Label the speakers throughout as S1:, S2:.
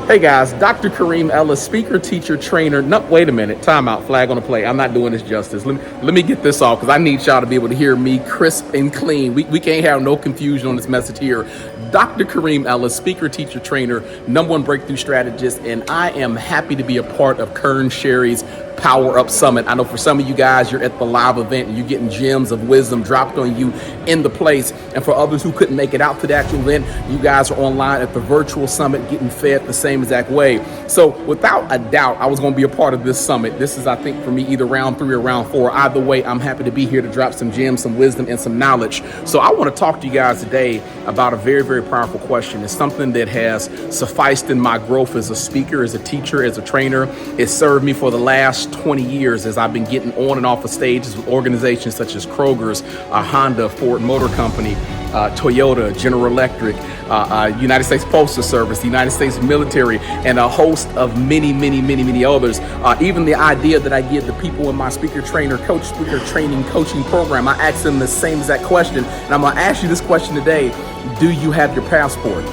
S1: Hey guys, Dr. Karim Ellis, speaker, teacher, trainer. No, wait a minute, time out, flag on the play. I'm not doing this justice. Let me get this off because I need y'all to be able to hear me crisp and clean. We can't have no confusion on this message here. Dr. Karim Ellis, speaker, teacher, trainer, #1 breakthrough strategist, and I am happy to be a part of Kern Sherry's Power Up Summit. I know for some of you guys, you're at the live event and you're getting gems of wisdom dropped on you in the place. And for others who couldn't make it out to the actual event, you guys are online at the virtual summit getting fed the same exact way. So without a doubt, I was going to be a part of this summit. This is, I think, for me, either round 3 or round 4. Either way, I'm happy to be here to drop some gems, some wisdom, and some knowledge. So I want to talk to you guys today about a very, very powerful question. It's something that has sufficed in my growth as a speaker, as a teacher, as a trainer. It served me for the last 20 years as I've been getting on and off of stages with organizations such as Kroger's, Honda, Ford Motor Company, Toyota, General Electric, United States Postal Service, the United States military, and a host of many others. Even the idea that I give the people in my speaker training coaching program, I ask them the same exact question. And I'm going to ask you this question today. Do you have your passport?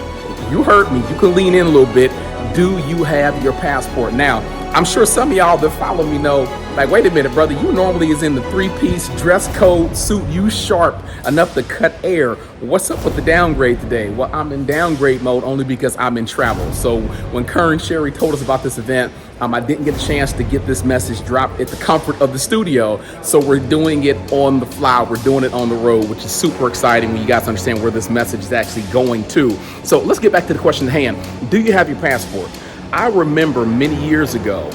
S1: You heard me. You can lean in a little bit. Do you have your passport? Now, I'm sure some of y'all that follow me know, like, wait a minute, brother, you normally is in the 3-piece dress code suit, you sharp enough to cut air. What's up with the downgrade today? Well, I'm in downgrade mode only because I'm in travel. So when Kern Sherry told us about this event, I didn't get a chance to get this message dropped at the comfort of the studio. So we're doing it on the fly. We're doing it on the road, which is super exciting when you guys understand where this message is actually going to. So let's get back to the question at hand. Do you have your passport? I remember many years ago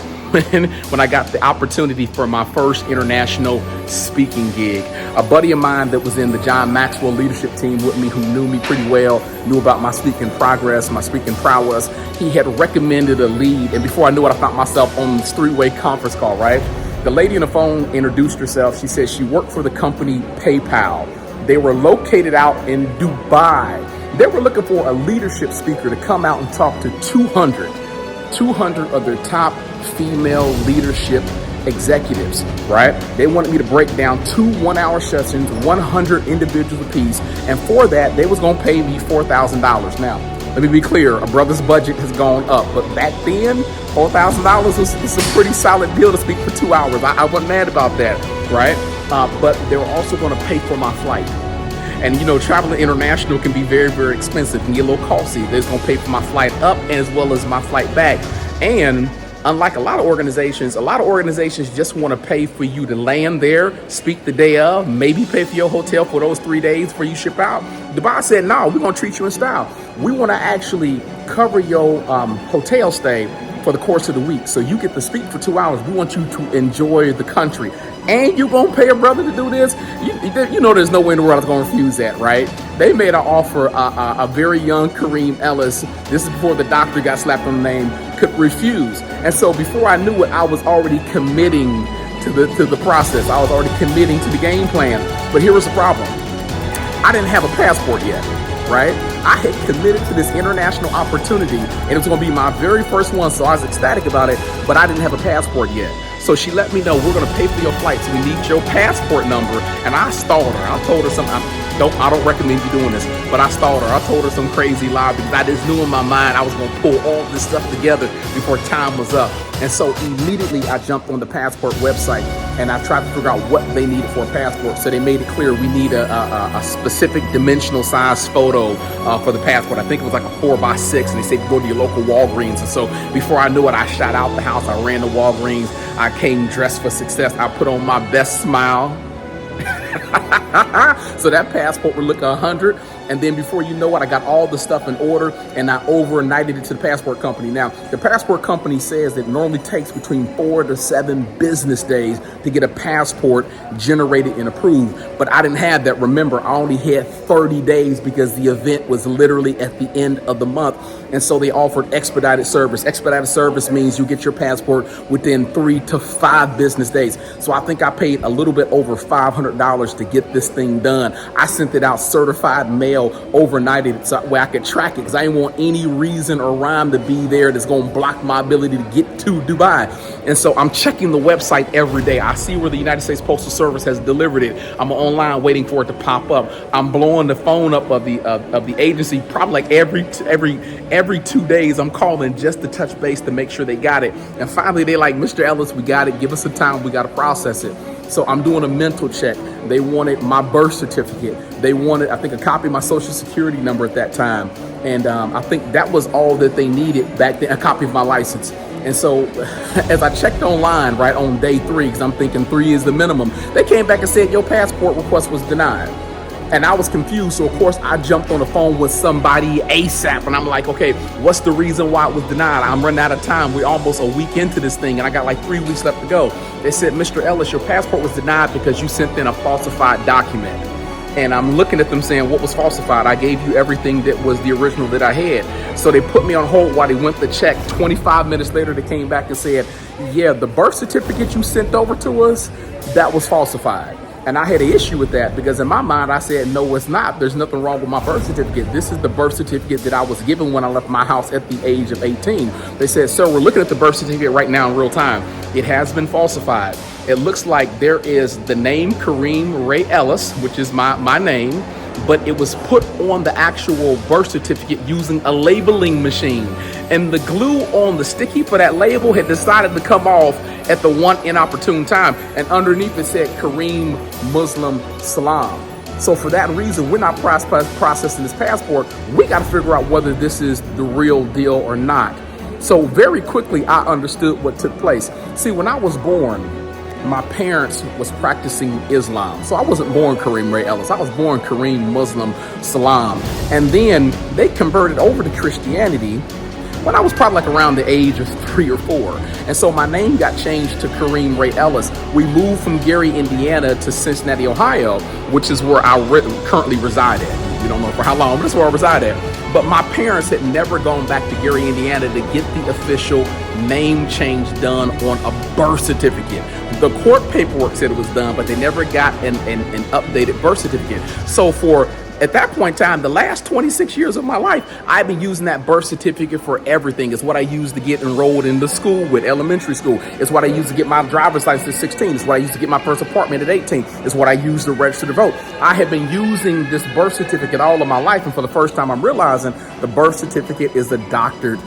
S1: when I got the opportunity for my first international speaking gig. A buddy of mine that was in the John Maxwell leadership team with me, who knew me pretty well, knew about my speaking progress, my speaking prowess. He had recommended a lead, and before I knew it, I found myself on this 3-way conference call, right? The lady on the phone introduced herself. She said she worked for the company PayPal. They were located out in Dubai. They were looking for a leadership speaker to come out and talk to 200 of their top female leadership executives, right? They wanted me to break down 2 1-hour sessions, 100 individuals apiece. And for that, they was going to pay me $4,000. Now, let me be clear, a brother's budget has gone up, but back then, $4,000 was a pretty solid deal to speak for 2 hours. I wasn't mad about that, right? But they were also going to pay for my flight. And you know, traveling international can be very, very expensive and get a little costly. They're going to pay for my flight up as well as my flight back. And unlike a lot of organizations just want to pay for you to land there, speak the day of, maybe pay for your hotel for those 3 days before you ship out. Dubai said, no, we're going to treat you in style. We want to actually cover your hotel stay for the course of the week. So you get to speak for 2 hours. We want you to enjoy the country. And you're going to pay a brother to do this? You know there's no way in the world I was going to refuse that, right? They made an offer a very young Karim Ellis, this is before the doctor got slapped on the name, could refuse. And so before I knew it, I was already committing to the process. I was already committing to the game plan. But here was the problem. I didn't have a passport yet, right? I had committed to this international opportunity, and it was going to be my very first one, so I was ecstatic about it, but I didn't have a passport yet. So she let me know, we're going to pay for your flights. We need your passport number. And I stalled her. I told her something. I don't recommend you doing this, but I stalled her. I told her some crazy lie because I just knew in my mind I was going to pull all this stuff together before time was up. And so immediately I jumped on the passport website and I tried to figure out what they needed for a passport. So they made it clear we need a specific dimensional size photo for the passport. I think it was like a 4x6, and they said go to your local Walgreens. And so before I knew it, I shot out the house. I ran to Walgreens. I came dressed for success. I put on my best smile. So that passport would look 100. And then before you know it, I got all the stuff in order and I overnighted it to the passport company. Now, the passport company says it normally takes between 4 to 7 business days to get a passport generated and approved. But I didn't have that. Remember, I only had 30 days because the event was literally at the end of the month. And so they offered expedited service. Expedited service means you get your passport within 3 to 5 business days. So I think I paid a little bit over $500 to get this thing done. I sent it out certified mail hotel overnighted so where I could track it, because I didn't want any reason or rhyme to be there that's going to block my ability to get to Dubai. And so I'm checking the website every day. I see where the United States Postal Service has delivered it. I'm online waiting for it to pop up. I'm blowing the phone up of the agency probably like every 2 days. I'm calling just to touch base to make sure they got it. And finally, they're like, Mr. Ellis, we got it. Give us some time. We got to process it. So I'm doing a mental check. They wanted my birth certificate. They wanted, I think, a copy of my social security number at that time. And I think that was all that they needed back then, a copy of my license. And so as I checked online, right, on day 3, because I'm thinking 3 is the minimum, they came back and said your passport request was denied. And I was confused. So, of course, I jumped on the phone with somebody ASAP. And I'm like, okay, what's the reason why it was denied? I'm running out of time. We're almost a week into this thing, and I got like 3 weeks left to go. They said, Mr. Ellis, your passport was denied because you sent in a falsified document. And I'm looking at them saying, what was falsified? I gave you everything that was the original that I had. So they put me on hold while they went to check. 25 minutes later, they came back and said, yeah, the birth certificate you sent over to us, that was falsified. And I had an issue with that because in my mind, I said, no, it's not. There's nothing wrong with my birth certificate. This is the birth certificate that I was given when I left my house at the age of 18. They said, sir, we're looking at the birth certificate right now in real time. It has been falsified. It looks like there is the name Karim Ellis, which is my name, but it was put on the actual birth certificate using a labeling machine. And the glue on the sticky for that label had decided to come off at the one inopportune time. And underneath it said Karim Muslim Salam. So for that reason, we're not processing this passport. We got to figure out whether this is the real deal or not. So very quickly, I understood what took place. See, when I was born, my parents was practicing Islam. So I wasn't born Karim Ray Ellis. I was born Karim Muslim Salam. And then they converted over to Christianity when I was probably like around the age of 3 or 4. And so my name got changed to Karim Ray Ellis. We moved from Gary, Indiana to Cincinnati, Ohio, which is where I currently reside at. We don't know for how long, but that's where I reside at. But my parents had never gone back to Gary, Indiana to get the official name change done on a birth certificate. The court paperwork said it was done, but they never got an updated birth certificate. So at that point in time, the last 26 years of my life, I've been using that birth certificate for everything. It's what I used to get enrolled in the school with elementary school. It's what I used to get my driver's license at 16. It's what I used to get my first apartment at 18. It's what I used to register to vote. I have been using this birth certificate all of my life. And for the first time, I'm realizing the birth certificate is a doctored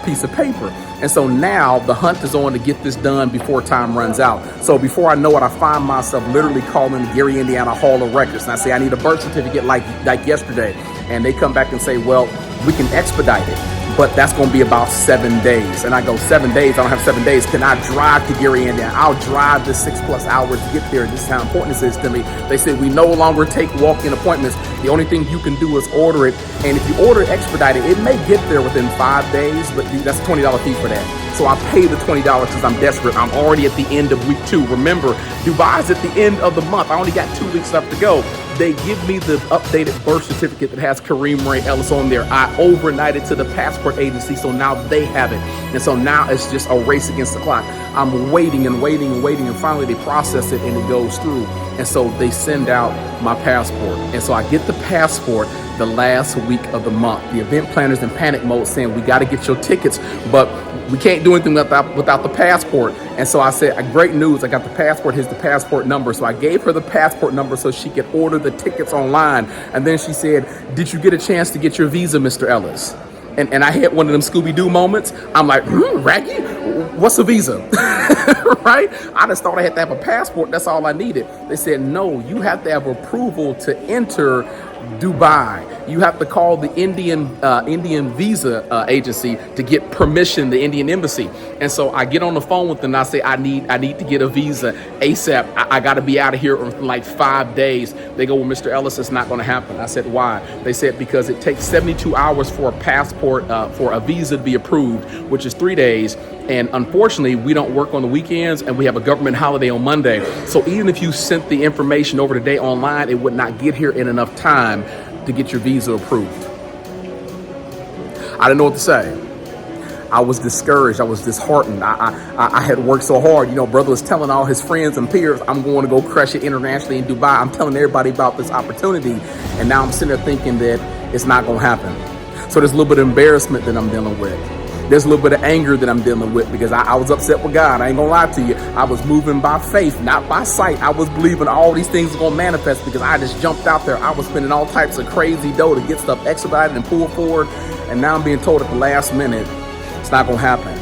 S1: piece of paper. And so now the hunt is on to get this done before time runs out. So before I know it, I find myself literally calling the Gary, Indiana Hall of Records. And I say, I need a birth certificate like yesterday. And they come back and say, well, we can expedite it, but that's going to be about 7 days. And I go, 7 days? I don't have 7 days. Can I drive to Gary, Indiana? I'll drive the 6+ hours to get there. This is how important this is to me. They said, we no longer take walk-in appointments. The only thing you can do is order it. And if you order it expedited, it may get there within 5 days, but that's a $20 fee for that. So I pay the $20 because I'm desperate. I'm already at the end of week 2. Remember, Dubai's at the end of the month. I only got 2 weeks left to go. They give me the updated birth certificate that has Karim Ray Ellis on there. I overnighted to the passport agency, so now they have it. And so now it's just a race against the clock. I'm waiting and waiting and waiting, and finally they process it and it goes through. And so they send out my passport. And so I get the passport the last week of the month. The event planners in panic mode saying, we got to get your tickets, but we can't do anything without the passport. And so I said, great news, I got the passport, here's the passport number. So I gave her the passport number so she could order the tickets online. And then she said, did you get a chance to get your visa, Mr. Ellis? And I had one of them Scooby-Doo moments. I'm like, Raggy, what's a visa? Right? I just thought I had to have a passport. That's all I needed. They said, no, you have to have approval to enter Dubai. You have to call the Indian visa agency to get permission, the Indian embassy. And so I get on the phone with them and I say, I need to get a visa ASAP. I got to be out of here in like 5 days. They go, well, Mr. Ellis, it's not going to happen. I said, why? They said, because it takes 72 hours for a passport, for a visa to be approved, which is 3 days. And unfortunately, we don't work on the weekends and we have a government holiday on Monday. So even if you sent the information over today online, it would not get here in enough time to get your visa approved. I didn't know what to say. I was discouraged. I was disheartened. I had worked so hard. You know, brother was telling all his friends and peers, I'm going to go crush it internationally in Dubai. I'm telling everybody about this opportunity. And now I'm sitting there thinking that it's not going to happen. So there's a little bit of embarrassment that I'm dealing with. There's a little bit of anger that I'm dealing with because I was upset with God. I ain't gonna lie to you. I was moving by faith, not by sight. I was believing all these things were gonna manifest because I just jumped out there. I was spending all types of crazy dough to get stuff expedited and pulled forward. And now I'm being told at the last minute, it's not gonna happen.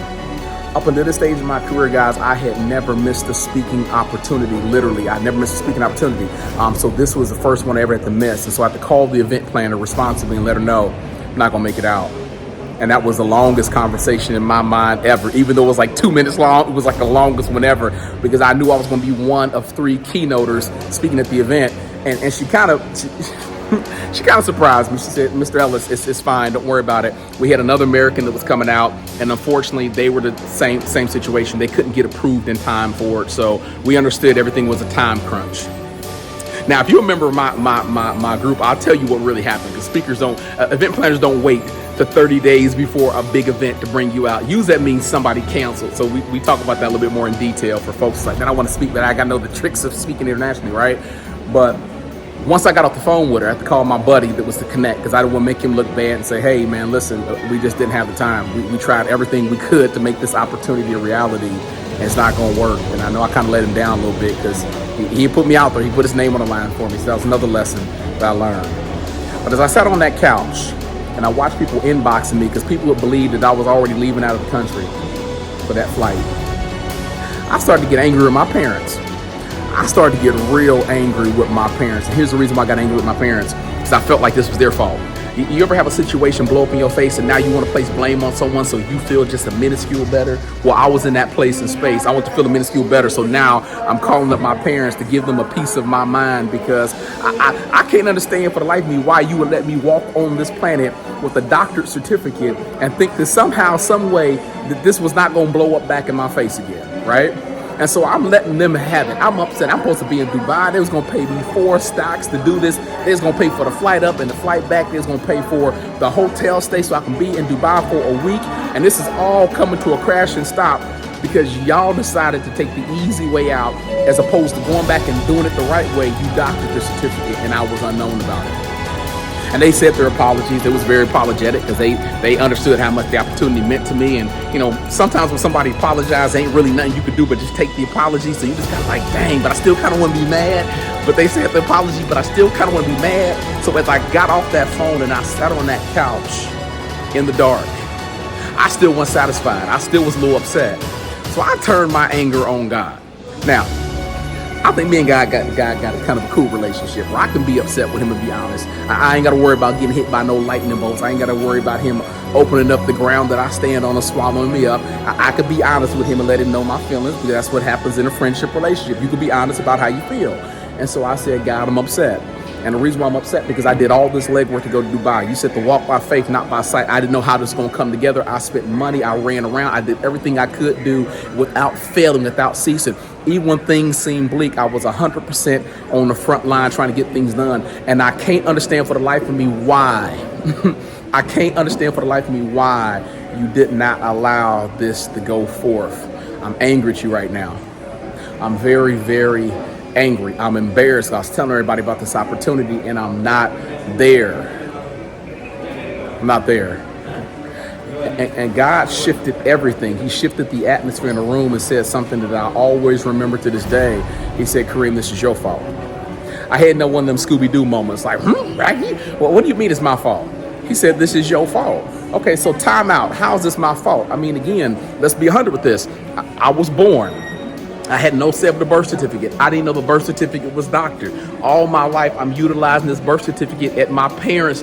S1: Up until this stage of my career, guys, I had never missed a speaking opportunity. Literally, I never missed a speaking opportunity. So this was the first one I ever had to miss. And so I had to call the event planner responsibly and let her know I'm not gonna make it out. And that was the longest conversation in my mind ever. Even though it was like 2 minutes long, it was like the longest one ever because I knew I was going to be one of 3 keynoters speaking at the event. And she kind of surprised me. She said, Mr. Ellis, it's fine. Don't worry about it. We had another American that was coming out, and unfortunately, they were the same situation. They couldn't get approved in time for it. So we understood everything was a time crunch. Now, if you remember my group, I'll tell you what really happened because speakers event planners don't wait to 30 days before a big event to bring you out. Usually that means somebody canceled. So we talk about that a little bit more in detail for folks like, man, I want to speak, but I got to know the tricks of speaking internationally, right? But once I got off the phone with her, I had to call my buddy that was to connect because I didn't want to make him look bad and say, hey, man, listen, we just didn't have the time. We tried everything we could to make this opportunity a reality, and it's not going to work. And I know I kind of let him down a little bit because he put me out there. He put his name on the line for me. So that was another lesson that I learned. But as I sat on that couch, and I watched people inboxing me because people would believe that I was already leaving out of the country for that flight. I started to get angry with my parents. I started to get real angry with my parents. And here's the reason why I got angry with my parents, because I felt like this was their fault. You ever have a situation blow up in your face and now you want to place blame on someone so you feel just a minuscule better? Well, I was in that place and space. I want to feel a minuscule better. So now I'm calling up my parents to give them a piece of my mind because I can't understand for the life of me why you would let me walk on this planet with a doctorate certificate and think that somehow, some way that this was not going to blow up back in my face again, right? And so I'm letting them have it. I'm upset. I'm supposed to be in Dubai. They was going to pay me 4 stocks to do this. They was going to pay for the flight up and the flight back. They was going to pay for the hotel stay so I can be in Dubai for a week. And this is all coming to a crash and stop because y'all decided to take the easy way out as opposed to going back and doing it the right way. You doctored the certificate and I was unknown about it. And they said their apologies. It was very apologetic because they understood how much the opportunity meant to me. And, you know, sometimes when somebody apologizes, ain't really nothing you could do but just take the apology. So you just kind of like, dang, but I still kind of want to be mad. But they said the apology, but I still kind of want to be mad. So as I got off that phone and I sat on that couch in the dark, I still wasn't satisfied. I still was a little upset. So I turned my anger on God. Now, I think me and God got a kind of a cool relationship where I can be upset with him and be honest. I ain't got to worry about getting hit by no lightning bolts. I ain't got to worry about him opening up the ground that I stand on and swallowing me up. I could be honest with him and let him know my feelings because that's what happens in a friendship relationship. You can be honest about how you feel. And so I said, God, I'm upset. And the reason why I'm upset because I did all this legwork to go to Dubai. You said to walk by faith, not by sight. I didn't know how this was going to come together. I spent money. I ran around. I did everything I could do without failing, without ceasing. Even when things seemed bleak, I was 100% on the front line trying to get things done. And I can't understand for the life of me why. I can't understand for the life of me why you did not allow this to go forth. I'm angry at you right now. I'm very, very angry. I'm embarrassed. I was telling everybody about this opportunity and I'm not there. I'm not there. And God shifted everything. He shifted the atmosphere in the room and said something that I always remember to this day. He said, Karim, this is your fault. I had no one of them Scooby-Doo moments like, Raggy? Well, what do you mean it's my fault? He said, this is your fault. Okay, so time out. How is this my fault? I mean, again, let's be 100 with this. I was born. I had no say of the birth certificate. I didn't know the birth certificate was doctored. All my life, I'm utilizing this birth certificate at my parents'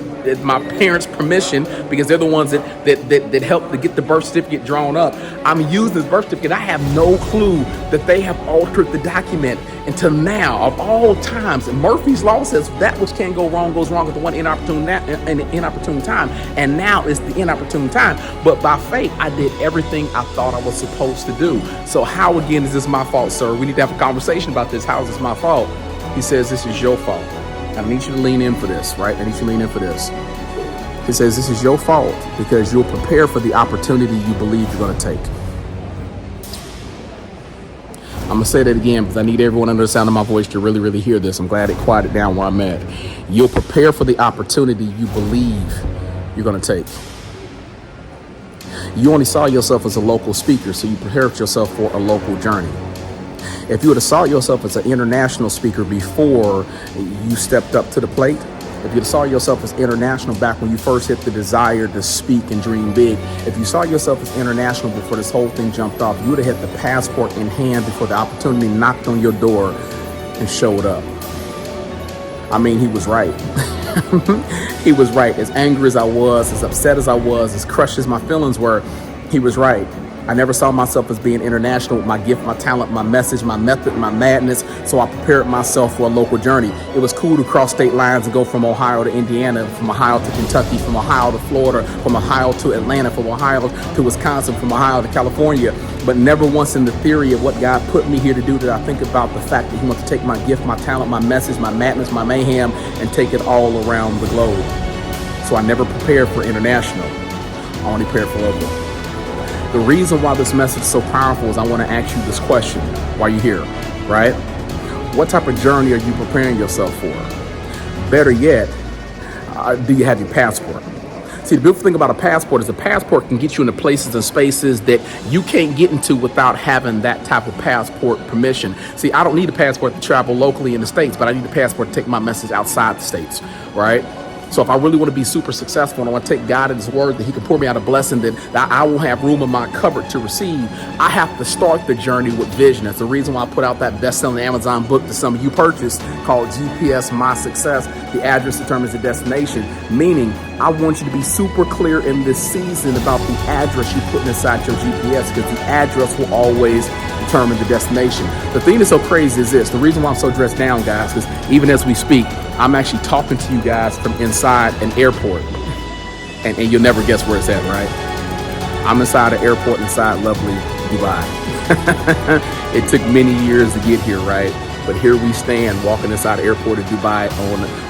S1: permission because they're the ones that helped to get the birth certificate drawn up. I'm using this birth certificate. I have no clue that they have altered the document until now. Of all times, Murphy's Law says that which can go wrong goes wrong at the one inopportune time. And now is the inopportune time. But by faith, I did everything I thought I was supposed to do. So how again is this my fault, sir? We need to have a conversation about this. How is this my fault? He says, this is your fault. I need you to lean in for this, right? I need you to lean in for this. He says, this is your fault because you'll prepare for the opportunity you believe you're going to take. I'm going to say that again because I need everyone under the sound of my voice to really, really hear this. I'm glad it quieted down where I'm at. You'll prepare for the opportunity you believe you're going to take. You only saw yourself as a local speaker, so you prepared yourself for a local journey. If you would have saw yourself as an international speaker before you stepped up to the plate, if you saw yourself as international back when you first hit the desire to speak and dream big, if you saw yourself as international before this whole thing jumped off, you would have hit the passport in hand before the opportunity knocked on your door and showed up. I mean, he was right. He was right. As angry as I was, as upset as I was, as crushed as my feelings were, he was right. I never saw myself as being international with my gift, my talent, my message, my method, my madness. So I prepared myself for a local journey. It was cool to cross state lines and go from Ohio to Indiana, from Ohio to Kentucky, from Ohio to Florida, from Ohio to Atlanta, from Ohio to Wisconsin, from Ohio to California. But never once in the theory of what God put me here to do did I think about the fact that he wants to take my gift, my talent, my message, my madness, my mayhem, and take it all around the globe. So I never prepared for international. I only prepared for local. The reason why this message is so powerful is I want to ask you this question while you're here, right? What type of journey are you preparing yourself for? Better yet, do you have your passport? See, the beautiful thing about a passport is a passport can get you into places and spaces that you can't get into without having that type of passport permission. See, I don't need a passport to travel locally in the States, but I need a passport to take my message outside the States, right? So if I really want to be super successful and I want to take God at his word that he can pour me out a blessing that I will have room in my cupboard to receive, I have to start the journey with vision. That's the reason why I put out that best-selling Amazon book that some of you purchased called GPS My Success. The address determines the destination, meaning I want you to be super clear in this season about the address you put inside your GPS, because the address will always determine the destination. The thing that's so crazy is this. The reason why I'm so dressed down, guys, is even as we speak, I'm actually talking to you guys from inside an airport. And you'll never guess where it's at, right? I'm inside an airport inside lovely Dubai. It took many years to get here, right? But here we stand walking inside the airport of Dubai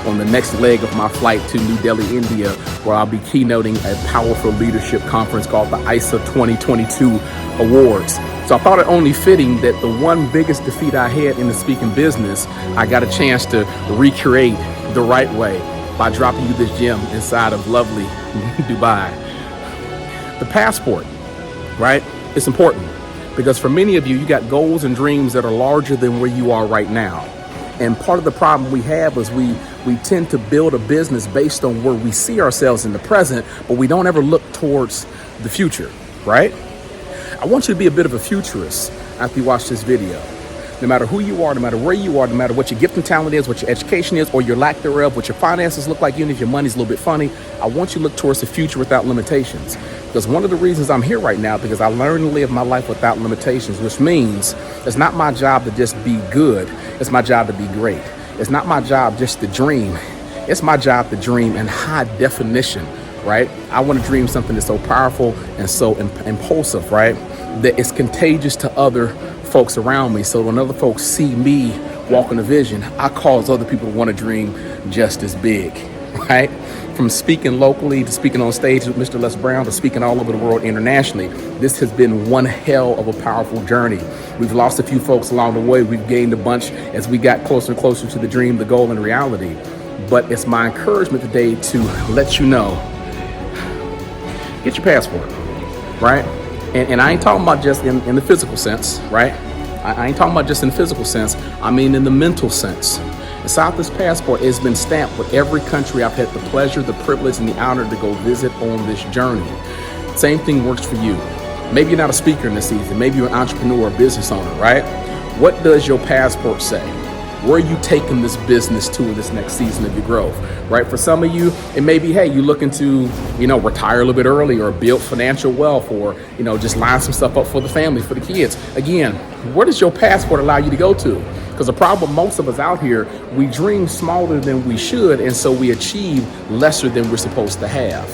S1: on the next leg of my flight to New Delhi, India, where I'll be keynoting a powerful leadership conference called the ISA 2022 Awards. So I thought it only fitting that the one biggest defeat I had in the speaking business, I got a chance to recreate the right way by dropping you this gem inside of lovely Dubai. The passport, right? It's important because for many of you, you got goals and dreams that are larger than where you are right now. And part of the problem we have is we tend to build a business based on where we see ourselves in the present, but we don't ever look towards the future, right? I want you to be a bit of a futurist after you watch this video. No matter who you are, no matter where you are, no matter what your gift and talent is, what your education is, or your lack thereof, what your finances look like, even if your money's a little bit funny, I want you to look towards the future without limitations. Because one of the reasons I'm here right now, because I learned to live my life without limitations, which means it's not my job to just be good. It's my job to be great. It's not my job just to dream. It's my job to dream in high definition, right? I want to dream something that's so powerful and so impulsive, right? That it's contagious to other folks around me. So when other folks see me walking a vision, I cause other people to want to dream just as big, right? From speaking locally to speaking on stage with Mr. Les Brown to speaking all over the world internationally, this has been one hell of a powerful journey. We've lost a few folks along the way. We've gained a bunch as we got closer and closer to the dream, the goal, and reality. But it's my encouragement today to let you know, get your passport, right? And I ain't talking about just in the physical sense, right? I ain't talking about just in the physical sense. I mean in the mental sense. Inside this passport, it's been stamped with every country I've had the pleasure, the privilege, and the honor to go visit on this journey. Same thing works for you. Maybe you're not a speaker in this season. Maybe you're an entrepreneur or business owner, right? What does your passport say? Where are you taking this business to in this next season of your growth, right? For some of you, it may be, hey, you're looking to, retire a little bit early or build financial wealth or, just line some stuff up for the family, for the kids. Again, where does your passport allow you to go to? Because the problem most of us out here, we dream smaller than we should, and so we achieve lesser than we're supposed to have.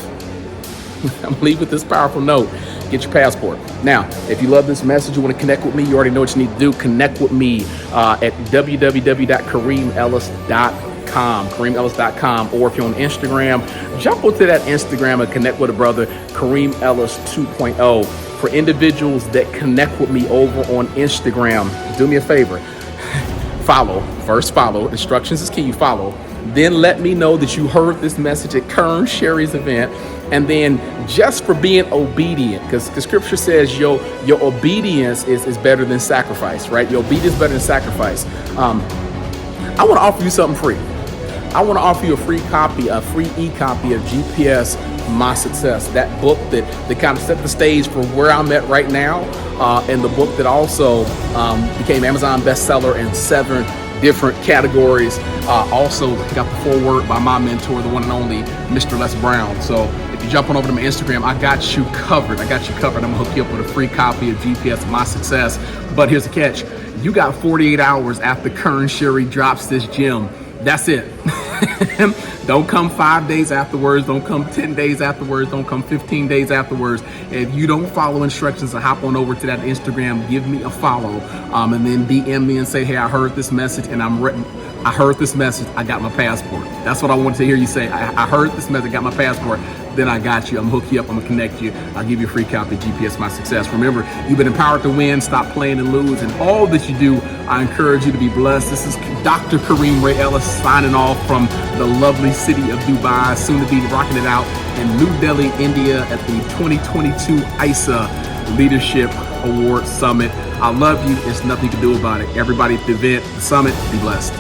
S1: I'm gonna leave with this powerful note. Get your passport. Now, if you love this message, you want to connect with me, you already know what you need to do. Connect with me at www.karimellis.com. KarimEllis.com, or if you're on Instagram, jump onto that Instagram and connect with a brother, Karim Ellis 2.0. For individuals that connect with me over on Instagram, do me a favor. Follow. First follow. Instructions is key. You follow. Then let me know that you heard this message at Karim Sherry's event. And then just for being obedient, because the scripture says your obedience is better than sacrifice, right? Your obedience is better than sacrifice. I want to offer you something free. I want to offer you a free copy, a free e-copy of GPS My Success, that book that kind of set the stage for where I'm at right now, and the book that also became Amazon bestseller in 7 different categories. Also got the foreword by my mentor, the one and only Mr. Les Brown. So if you jump on over to my Instagram, I got you covered. I'm gonna hook you up with a free copy of GPS My Success. But here's the catch. You got 48 hours after Karim Sherry drops this gem. That's it. Don't come 5 days afterwards. Don't come 10 days afterwards. Don't come 15 days afterwards. If you don't follow instructions, to hop on over to that Instagram, give me a follow, and then DM me and say, hey, I heard this message and I'm ready. I heard this message. I got my passport. That's what I want to hear you say. I heard this message. I got my passport. Then I got you. I'm gonna hook you up. I'm gonna connect you. I'll give you a free copy of GPS My Success. Remember, you've been empowered to win. Stop playing and lose. And all that you do, I encourage you to be blessed. This is Dr. Karim Ray Ellis signing off from the lovely city of Dubai, soon to be rocking it out in New Delhi, India at the 2022 ISA Leadership Award Summit. I love you. There's nothing you can do about it. Everybody at the event, the summit, be blessed.